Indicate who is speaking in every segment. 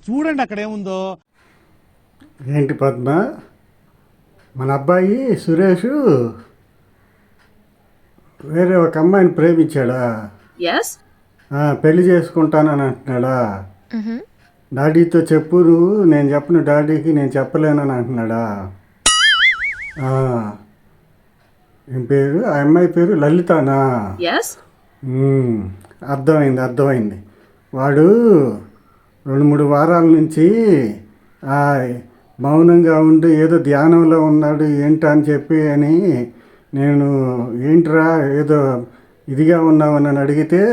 Speaker 1: చూడండి అక్కడ ఏముందో.
Speaker 2: ఏంటి పద్మ, మన అబ్బాయి సురేష్ వేరే ఒక అమ్మాయిని ప్రేమించాడా? పెళ్లి చేసుకుంటానని అంటున్నాడా? డాడీతో చెప్పు నువ్వు, నేను చెప్పను డాడీకి, నేను చెప్పలేనని అంటున్నాడా? ఏం పేరు ఆ అమ్మాయి పేరు? లలితానా? అర్థమైంది. వాడు 2-3 వారాల నుంచి మౌనంగా ఉండి ఏదో ధ్యానంలో ఉన్నాడు ఏంటా అని చెప్పి అని నేను ఏంట్రా ఏదో ఇదిగా ఉన్నావని అడిగితే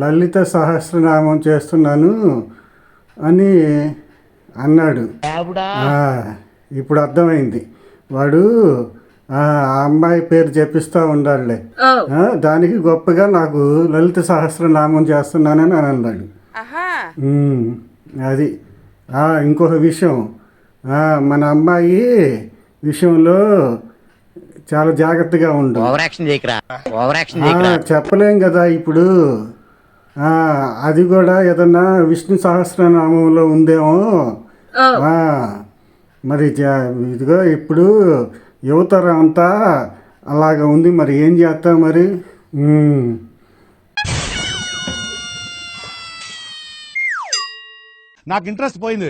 Speaker 2: లలిత సహస్రనామం చేస్తున్నాను అని అన్నాడు. ఇప్పుడు అర్థమైంది. వాడు ఆ అమ్మాయి పేరు చెప్పిస్తూ ఉండాలిలే, దానికి గొప్పగా నాకు లలిత సహస్రనామం చేస్తున్నానని అని అన్నాడు. అది ఇంకొక విషయం, మన అమ్మాయి విషయంలో చాలా జాగ్రత్తగా ఉండు. చెప్పలేం కదా ఇప్పుడు. అది కూడా ఏదన్నా విష్ణు సహస్రనామంలో ఉందేమో. మరి ఇదిగో ఇప్పుడు యువతరం అంతా అలాగ ఉంది, మరి ఏం చేస్తాం మరి.
Speaker 1: నాకు ఇంట్రెస్ట్ పోయింది.